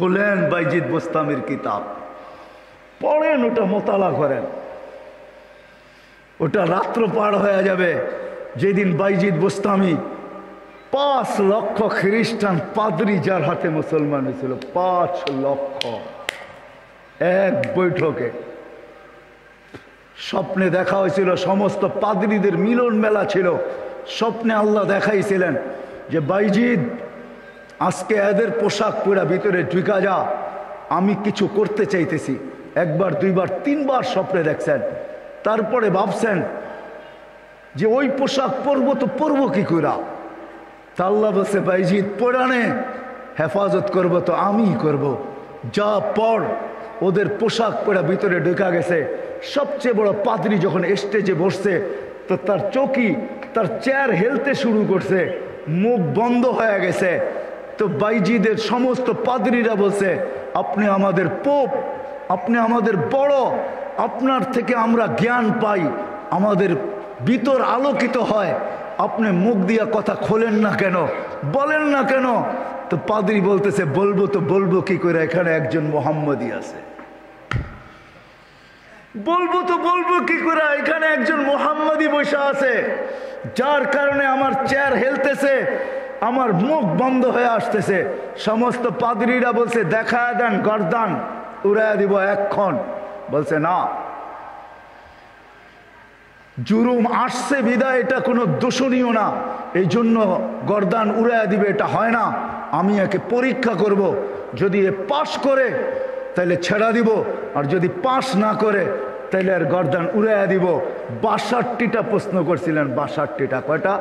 খুলেন বাইজিদ বোস্তামির কিতাব, পড়েন, ওটা মোতালা করেন। ওটা রাত্র পার হয়ে যাবে যেদিন বাইজিদ বোস্তামি 5 লক্ষ খ্রিস্টান পাদ্রী যার হাতে মুসলমান হয়েছিল, 5 লক্ষ এক বৈঠকে। স্বপ্নে দেখা হয়েছিল, সমস্ত পাদ্রীদের মিলন মেলা ছিল। স্বপ্নে আল্লাহ দেখাইছিলেন যে বাইজিদ আজকে এদের পোশাক পরে ভিতরে ঢুকা যা, আমি কিছু করতে চাইতেছি। একবার, দুইবার, 3বার স্বপ্নে দেখছেন। তারপরে ভাবছেন যে ওই পোশাক পরবো তো পরবো কি করে। তা আল্লাহ বলছে বাইজিদ পরানে হেফাজত করবো তো আমিই করব। যা পড়। ওদের পোশাক পরা ভিতরে ঢুকা গেছে। সবচেয়ে বড় পাদ্রী যখন স্টেজে বসছে তো তার চৌকি, তার চেয়ার হেলতে শুরু করছে, মুখ বন্ধ হয়ে গেছে। তো বাইজিদের সমস্ত পাদ্রীরা বলছে আপনি আমাদের পোপ, আপনি আমাদের বড়, আপনার থেকে আমরা জ্ঞান পাই, আমাদের ভিতর আলোকিত হয়, আপনি মুখ দিয়া কথা খোলেন না কেন, বলেন না কেন। তো পাদ্রী বলতেছে বলবো তো বলবো কি করে, এখানে একজন মোহাম্মদী আছে। বলবো তো বলবো কি করে, এখানে একজন মোহাম্মদী বসে আছে, যার কারণে আমার চেয়ার হেলতেছে, আমার মুখ বন্ধ হয়ে আসতেছে। সমস্ত পাদ্রীরা বলছে দেখা দেন, গর্দান উড়াইয়া দিব এক্ষণ। বলছে না, জুলুম আসছে বিদায় এটা কোনো দোষণীয় না, এই জন্য গর্দান উড়াইয়া দিবে এটা হয় না। আমি একে পরীক্ষা করব, যদি এ পাশ করে তাহলে ছেড়া দিব, আর যদি পাশ না করে তাহলে আর গর্দান উড়াইয়া দিব। 62টা প্রশ্ন করছিলেন। 62টা কয়টা?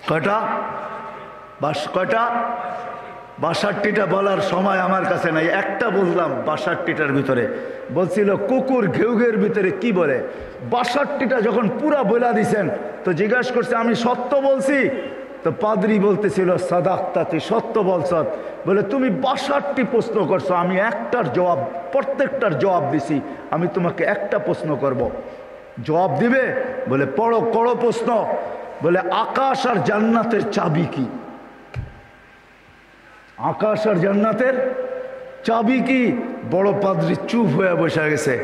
কয়টা? কয়টা? 62টা বলার সময় আমার কাছে নাই, একটা বললাম 62টার ভিতরে। বলছিল কুকুর ঘেউ ঘেউর ভিতরে কি বলে। 62টা যখন পুরা বলা দিছেন তো জিজ্ঞাসা করছে আমি সত্য বলছি। তো পাদ্রী বলতেছিল সাদাক্তা, তুই সত্য বলছ। বলে তুমি 62টি প্রশ্ন করছো, আমি একটার জবাব, প্রত্যেকটার জবাব দিছি, আমি তোমাকে একটা প্রশ্ন করব, জবাব দিবে? বলে পড়ো, করো প্রশ্ন। বলে আকাশ আর জান্নাতের চাবি কি? আকাশ আর জান্নাতের চাবি কি? বড় পাদ্রী চুপ হয়ে বসে গেছে।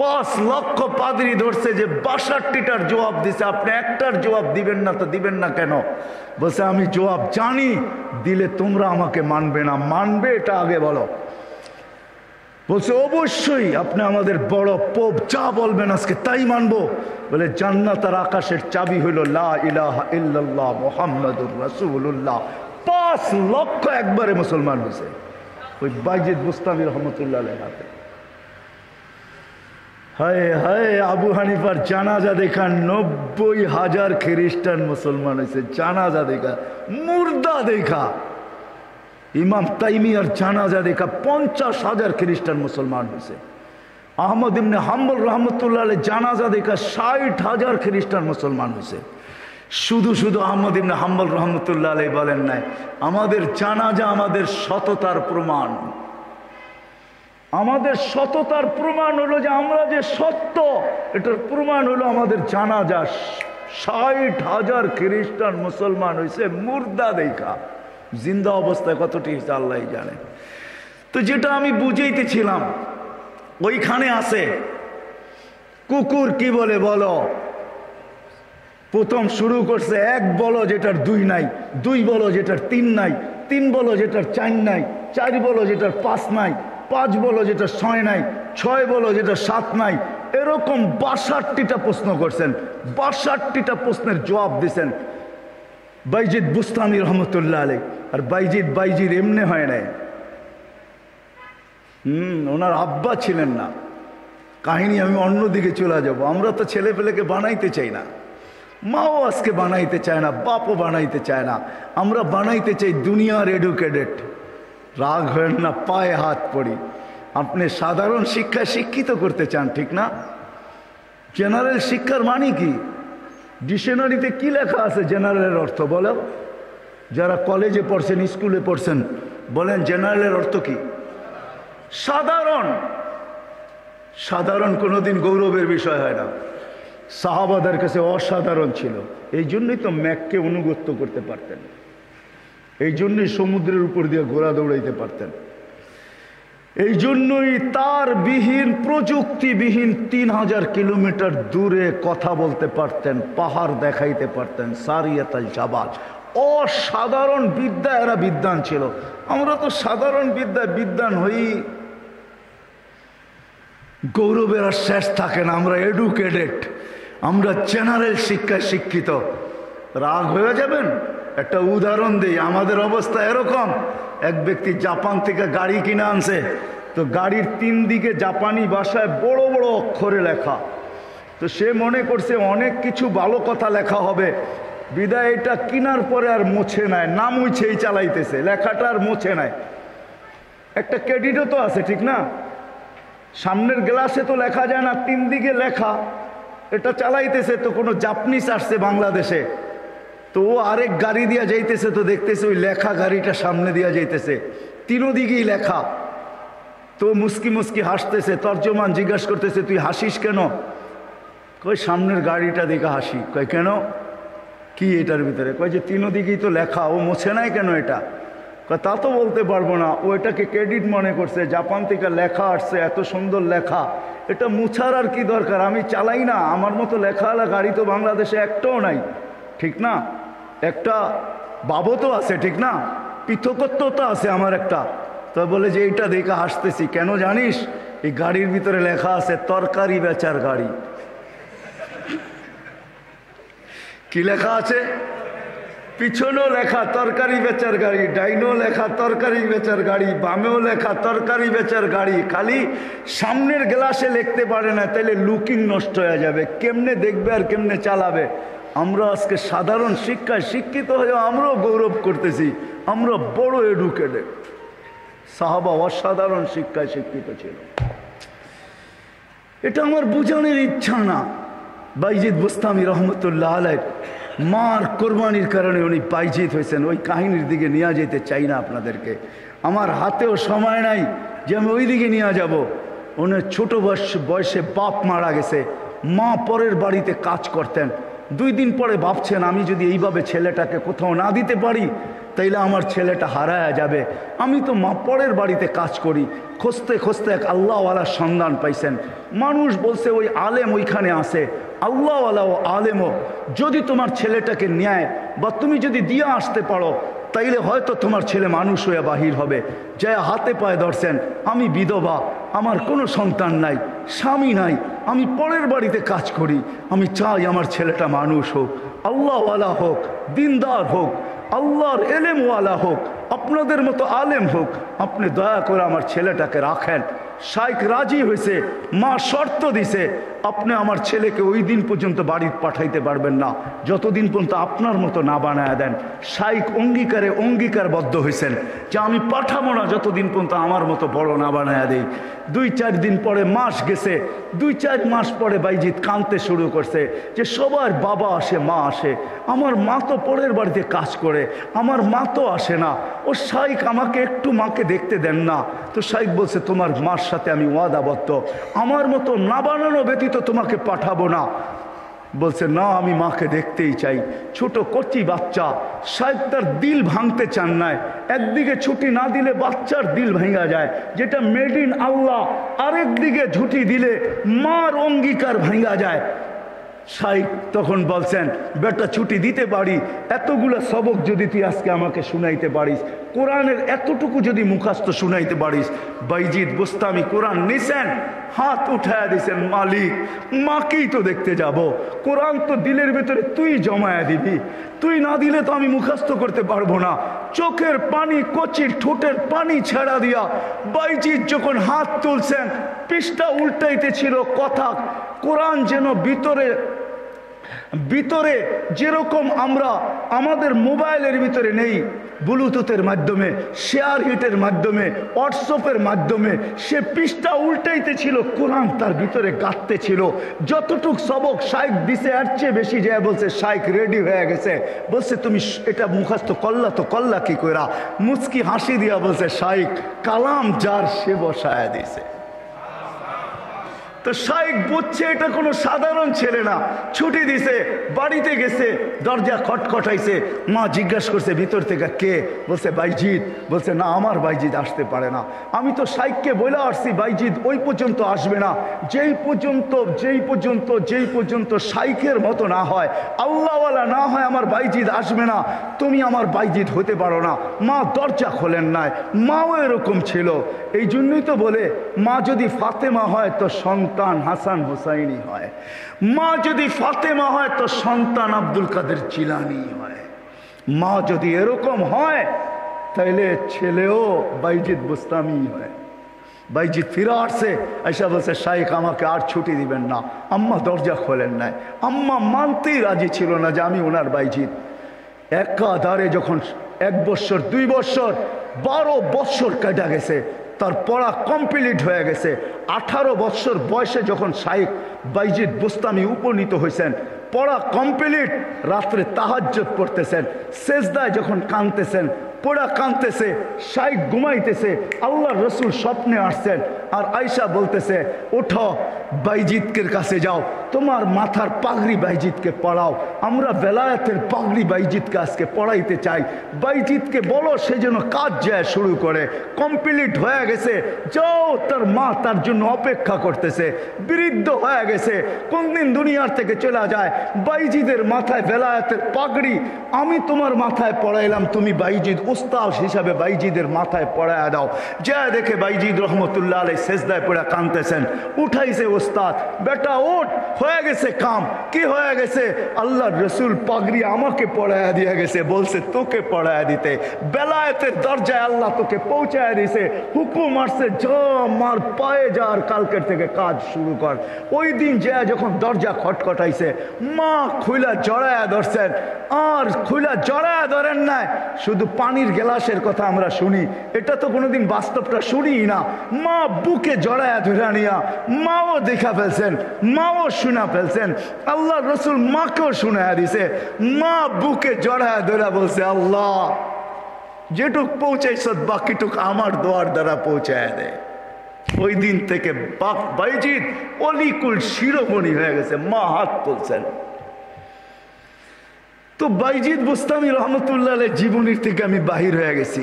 5 লক্ষ পাদ্রী ধরছে যে 62টার জবাব দিছে, আপনি একটার জবাব দিবেন না, তো দিবেন না কেন? বলছে আমি জবাব জানি, দিলে তোমরা আমাকে মানবে না, মানবে এটা আগে বলো। বলছে অবশ্যই, আপনি আমাদের বড় পোপ, যা বলবেন আজকে তাই মানবো। বলে জান্নাত আর আকাশের চাবি হইল লা ইলাহা ইল্লাল্লাহ মুহাম্মাদুর রাসূলুল্লাহ। 5 লক্ষ একবারে মুসলমান হয়েছে ওই বাইজিদ বোস্তামি রহমতুল্লাহ আলাইহির হাতে। হায় হায়, আবু হানিফার জানাজা দেখা 90,000 খ্রিস্টান মুসলমান হয়েছে। জানাজা দেখা, মুর্দা দেখা। ইমাম তাইমিয়ার জানাজা দেখা 50,000 খ্রিস্টান মুসলমান হয়েছে। আহমদ ইবনে হাম্বল রহমতুল্লাহ আলাইহি জানাজা দেখা 60,000 খ্রিস্টান মুসলমান হয়েছে। শুধু শুধু আহমদ ইবনে হাম্বল রহমতুল্লাহ আলাইহি বলেন নাই, আমাদের জানাজা আমাদের সততার প্রমাণ। আমাদের সততার প্রমাণ হলো যে আমরা যে সত্য, এটার প্রমাণ হলো আমাদের জানাজা। 60,000 খ্রিস্টান মুসলমান হয়েছে মুর্দা দেখা। জিন্দা অবস্থায় কতটি হয়েছে আল্লাহ জানে। তো যেটা আমি বুঝাইতেছিলাম ওইখানে আছে কুকুর কি বলে বলো। প্রথম শুরু করছে 1 বলো যেটার 2 নাই, 2 বলো যেটার 3 নাই, 3 বলো যেটার 4 নাই, 4 বলো যেটার 5 নাই, 5 বলো যেটা 6 নাই, 6 বলো যেটা 7 নাই। এরকম 62টা প্রশ্ন করছেন। 62টা প্রশ্নের জবাব দিছেন বাইজিদ বুস্তামি রহমতুল্লাহ আলাইহি। আর বাইজিদ এমনি হয় নাই। ওনার আব্বা ছিলেন না। কাহিনী আমি অন্যদিকে চলে যাব। আমরা তো ছেলে পেলেকে বানাইতে চাই না, মাও আজকে বানাইতে চায় না, বাপও বানাইতে চায় না। আমরা বানাইতে চাই দুনিয়ার এডুকেটেড। রাগ হবেন না, পায়ে হাত পড়ি। আপনি সাধারণ শিক্ষায় শিক্ষিত করতে চান, ঠিক না? জেনারেল শিক্ষার মানে কি? ডিকশনারিতে কি লেখা আছে জেনারেলের অর্থ বলো? যারা কলেজে পড়ছেন, স্কুলে পড়ছেন, বলেন জেনারেলের অর্থ কি? সাধারণ। সাধারণ কোনোদিন গৌরবের বিষয় হয় না। সাহাবাদের কাছে অসাধারণ ছিল, এই জন্যই তো ম্যাককে অনুগত্য করতে পারতেন। এই জন্যই সমুদ্রের উপর দিয়ে ঘোড়া দৌড়াইতে পারতেন। এই জন্যই তার বিহীন, প্রযুক্তিবিহীন 3000 কিলোমিটার দূরে কথা বলতে পারতেন, পাহাড় দেখাইতে পারতেন। সারিয়াতাল জাবাল, অসাধারণ বিদ্যা, এরা বিদ্বান ছিল। আমরা তো সাধারণ বিদ্বান হই, গৌরবের আর শেষ থাকে না। আমরা এডুকেটেড, আমরা জেনারেল শিক্ষায় শিক্ষিত। রাগ হয়ে যাবেন? একটা উদাহরণ দিই। আমাদের অবস্থা এরকম, এক ব্যক্তি জাপান থেকে গাড়ি কিনে আনছে, তো গাড়ির 3 দিকে জাপানি ভাষায় বড় বড় অক্ষরে লেখা। তো সে মনে করছে অনেক কিছু ভালো কথা লেখা হবে, বিদায় এটা কিনার পরে আর মোছে নাই, না মুছেই চালাইতেছে, লেখাটা আর মোছে নাই। একটা ক্রেডিটও তো আছে, ঠিক না? সামনের গ্লাসে তো লেখা যায় না, 3 দিকে লেখা, এটা চালাইতেছে। তো কোনো জাপানিজ আসছে বাংলাদেশে, তো ও আরেক গাড়ি দিয়া যাইতেছে, তো দেখতেছে ওই লেখা গাড়িটা সামনে দিয়া যাইতেছে, 3 দিকেই লেখা। তো মুস্কি মুস্কি হাসতেছে। তর্জমান জিজ্ঞাসা করতেছে, তুই হাসিস কেন? কই সামনের গাড়িটা দেখে হাসি। কয় কেন, কি এটার ভিতরে? কয় যে 3 দিকেই তো লেখা, ও মোছে নাই কেন এটা? কয় তা তো বলতে পারবো না, ও এটাকে ক্রেডিট মনে করছে, জাপান থেকে লেখা আসছে, এত সুন্দর লেখা, এটা মুছার আর কি দরকার? আমি চালাই না, আমার মতো লেখাওয়ালা গাড়ি তো বাংলাদেশে একটাও নাই, ঠিক না? একটা বাবতও আছে, ঠিক না? পৃথকত্ব তো আছে আমার একটা। তো বলে যে এইটা দেখে হাসতেছি কেন জানিস? এই গাড়ির ভিতরে লেখা আছে তরকারি বেচার গাড়ি। কি লেখা আছে? পিছনেও লেখা তরকারি বেচার গাড়ি, ডাইনেও লেখা তরকারি বেচার গাড়ি, বামেও লেখা তরকারি বেচার গাড়ি। খালি সামনের গ্লাসে লিখতে পারে না, তাইলে লুকিং নষ্ট হয়ে যাবে, কেমনে দেখবে আর কেমনে চালাবে। আমরা আজকে সাধারণ শিক্ষায় শিক্ষিত হয়ে আমরাও গৌরব করতেছি, আমরা বড় এডুকেটেড। সাহাবা অসাধারণ শিক্ষায় শিক্ষিত ছিল। এটা আমার বুঝানোর ইচ্ছা না। বাইজিদ বুস্তামি রহমতুল্লাহ আলাইহ মার কোরবানির কারণে উনি বাইজিদ হয়েছেন, ওই কাহিনীর দিকে নিয়ে যেতে চাই না আপনাদেরকে। আমার হাতেও সময় নাই যে আমি ওই দিকে নিয়ে যাব। উনি ছোট বয়সে বাপ মারা গেছে, মা পরের বাড়িতে কাজ করতেন। 2 দিন পরে ভাবছেন, আমি যদি এইভাবে ছেলেটাকে কোথাও না দিতে পারি তাইলে আমার ছেলেটা হারায়া যাবে। আমি তো মা পরের বাড়িতে কাজ করি। খুঁজতে খুঁজতে এক আল্লাহওয়ালার সন্ধান পাইছেন। মানুষ বলছে ওই আলেম ওইখানে আছে, আল্লাহওয়ালা ও আলেমও। যদি তোমার ছেলেটাকে নেয় বা তুমি যদি দিয়ে আসতে পারো তাইলে হয়তো তোমার ছেলে মানুষ হয়ে বাহির হবে। যা হাতে পায়ে ধরছেন, আমি বিধবা, আমার কোনো সন্তান নাই, স্বামী নাই, আমি পরের বাড়িতে কাজ করি, আমি চাই আমার ছেলেটা মানুষ হোক, আল্লাহওয়ালা হোক, দিনদার হোক, আল্লাহর এলেমওয়ালা হোক, আপনাদের মতো আলেম হোক, আপনি দয়া করে আমার ছেলেটাকে রাখেন। শাইখ রাজি হয়েছে, মা শর্ত দিছে, আপনি আমার ছেলেকে ওই দিন পর্যন্ত বাড়িতে পাঠাইতে পারবেন না যতদিন পর্যন্ত আপনার মতো না বানায় দেন। শাইখ অঙ্গীকারবদ্ধ হয়েছেন যে আমি পাঠাবো না যতদিন পর্যন্ত আমার মতো বড় না বানায় দেই। 2-4 দিন পরে মাস গেছে, 2-4 মাস পরে বাইজিদ কাঁদতে শুরু করছে যে সবার বাবা আসে, মা আসে, আমার মা তো পরের বাড়িতে কাজ করে, আমার মা তো আসে না। ও শাইখ আমাকে একটু মাকে দেখতে দেন না। তো শাইখ বলছে, তোমার মার সাথে আমি ওয়াদাবদ্ধ, আমার মতো না বানানো ব্যতীত তোমাকে পাঠাবো না। বলছে না, আমি মাকে দেখতেই চাই। ছোট কচি বাচ্চা, শাইখ তার দিল ভাঙতে চান নাই। একদিকে ছুটি না দিলে বাচ্চার দিল ভেঙে যায়, যেটা মেড ইন আল্লাহ। আরেকদিকে ছুটি দিলে মার অঙ্গীকার ভেঙে যায়। শাইখ তখন বলছেন, বেটা ছুটি দিতে পারি, এতগুলো সবক যদি তুই আজকে আমাকে শুনাইতে পারিস, কোরআনের এতটুকু যদি মুখস্থ শুনাইতে পারিস। বাইজিদ বুস্তামি কোরআন নিছেন, হাত উঠায়া দিছেন, মালিক মাকেই তো দেখতে যাব, কোরআন তো দিলের ভেতরে তুই জমায়া দিবি, তুই না দিলে তো আমি মুখস্থ করতে পারবো না। চোখের পানি, কচির ঠোঁটের পানি ছেড়া দিয়া বাইজিদ যখন হাত তুলছেন, পৃষ্ঠা উল্টাইতে ছিল কথা। কোরআন যেন ভিতরে যেরকম আমরা আমাদের মোবাইলের ভিতরে নেই, ব্লুটুথের মাধ্যমে, শেয়ার হিটের মাধ্যমে, হোয়াটসঅ্যাপের মাধ্যমে সে পৃষ্ঠা উল্টাইতে ছিল, কোরআন তার ভিতরে গাঁথতে ছিল। যতটুক সবক শাইখ দিছে এর চেয়ে বেশি যায় বলছে শাইখ রেডি হয়ে গেছে। বলছে তুমি এটা মুখস্থ করলা, তো করলা কি কইরা? মুচকি হাসি দিয়া বলছে, শাইখ কালাম যার সে বসায়া দিছে। তো শাইখ বুঝছে এটা কোনো সাধারণ ছেলে না। ছুটি দিছে, বাড়িতে গেছে, দরজা খটখটাইছে। মা জিজ্ঞাসা করছে ভিতর থেকে কে? বলছে বাইজিৎ। বলছে না, আমার বাইজিৎ আসতে পারে না। আমি তো শাইখকে বলে আসছি বাইজিৎ ওই পর্যন্ত আসবে না, যেই পর্যন্ত শাইখের মতো না হয়, আল্লাহওয়ালা না হয়, আমার বাইজিৎ আসবে না। তুমি আমার বাইজিৎ হতে পারো না। মা দরজা খোলেন নাই। মাও এরকম ছিল। এই জন্যই তো বলে মা যদি ফাতেমা হয় তো সন্তান হাসান হুসাইনি হয়, মা যদি ফাতেমা হয় তো সন্তান আব্দুল কাদের জিলানি হয়। মা যদি এরকম হয় তাইলে ছেলেও বাইজিৎ বুস্তামি হয়। বাইজিৎ ফিরে আসছে, আইসা বলছে শাইখ আমাকে আর ছুটি দিবেন না। আম্মা দরজা খোলেন নাই। আম্মা মানতেই রাজি ছিল না যে আমি ওনার বাইজিৎ। একাধারে যখন 1 বছর 2 বছর 12 বছর কেটে গেছে, তার পড়া কমপ্লিট হয়ে গেছে। 18 বছর বয়সে যখন শাইখ বাইজিৎ বুস্তামি উপনীত হয়েছেন, পড়া কমপ্লিট, রাত্রে তাহাজ্জুদ পড়তেছেন, সেজদায় যখন কাঁদতেছেন, পড়া কাঁদতেছে, শাইখ ঘুমাইতেছে, আল্লাহর রসুল স্বপ্নে আসছেন আর আয়সা বলতেছে ওঠো বাইজিৎকের কাছে যাও, তোমার মাথার পাগড়ি বাইজিৎকে পড়াও, আমরা বেলায়েতের পাগড়ি বাইজিৎকে আজকে পড়াইতে চাই। বাইজিৎকে বলো সে যেন কাজ যায় শুরু করে। কমপ্লিট হয়ে গেছে, যাও। তার মা তার জন্য অপেক্ষা করতেছে। বৃদ্ধ হয়ে গেছে, কোনদিন দুনিয়ার থেকে চলে যায়। বাইজিদের মাথায় বেলায়েতের পাগড়ি আমি তোমার মাথায় পড়াইলাম, তুমি বাইজিদ উস্তাদ হিসাবে বাইজিদের মাথায় পড়ায় দাও। যা দেখে বাইজিদ রহমতুল্লাহ আলাইহি সেজদায় পড়ে কাঁদতেছেন। উঠাইছে উস্তাদ, বেটা ওঠ, হয়ে গেছে কাম। কি হয়ে গেছে? আল্লাহর রসুল পাগড়ি আমাকে পড়ায় দিয়ে গেছে, বলছে তোকে পড়ায় দিতে। বেলায়েতের দরজায় আল্লাহ তোকে পৌঁছায় দিছে, হুকুম আসছে যা মার পায়ে যা, আর কালকের থেকে কাজ শুরু কর। ওই দিন যা যখন দরজা খটখটাইছে, মা খুইলা জড়ায়া ধরছেন। আর খুইলা জড়ায়া ধরেন নাই, শুধু পানির গ্লাসের কথা আমরা শুনি, এটা তো কোনোদিন বাস্তবটা শুনি না। মা বুকে জড়ায়া ধরে নিয়া মাও দেখা ফেলছেন, মাও শুনা ফেলছেন। আল্লাহ রসুল মাকেও শুনায়া দিছে। মা বুকে জড়ায়া ধরে বলছে আল্লাহ যেটুক পৌঁছাইছ বাকিটুক আমার দোয়ার দ্বারা পৌঁছায় দেয়। ওই দিন থেকে বাইজিদ অলিকুল শিরোমণি হয়ে গেছে। মা হাত তুলছেন। তো বাইজিদ বুস্তামি রহমতুল্লাহ আলাইহির জীবনীর থেকে আমি বাহির হয়ে গেছি।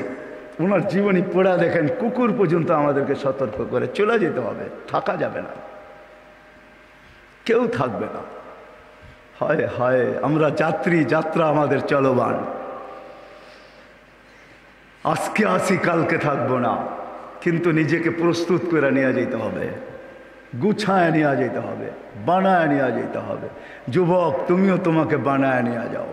ওনার জীবনী পড়া দেখেন, কুকুর পর্যন্ত আমাদেরকে সতর্ক করে চলে যেতে হবে, থাকা যাবে না, কেউ থাকবে না। হায় হায়, আমরা যাত্রী, যাত্রা আমাদের চলমান। আজকে আসি কালকে থাকবো না, কিন্তু নিজেকে প্রস্তুত করে নিয়ে যেতে হবে, গুছায় নিয়ে যেতে হবে, বানায় নিয়ে যেতে হবে। যুবক তুমিও তোমাকে বানায় নিয়ে যাও।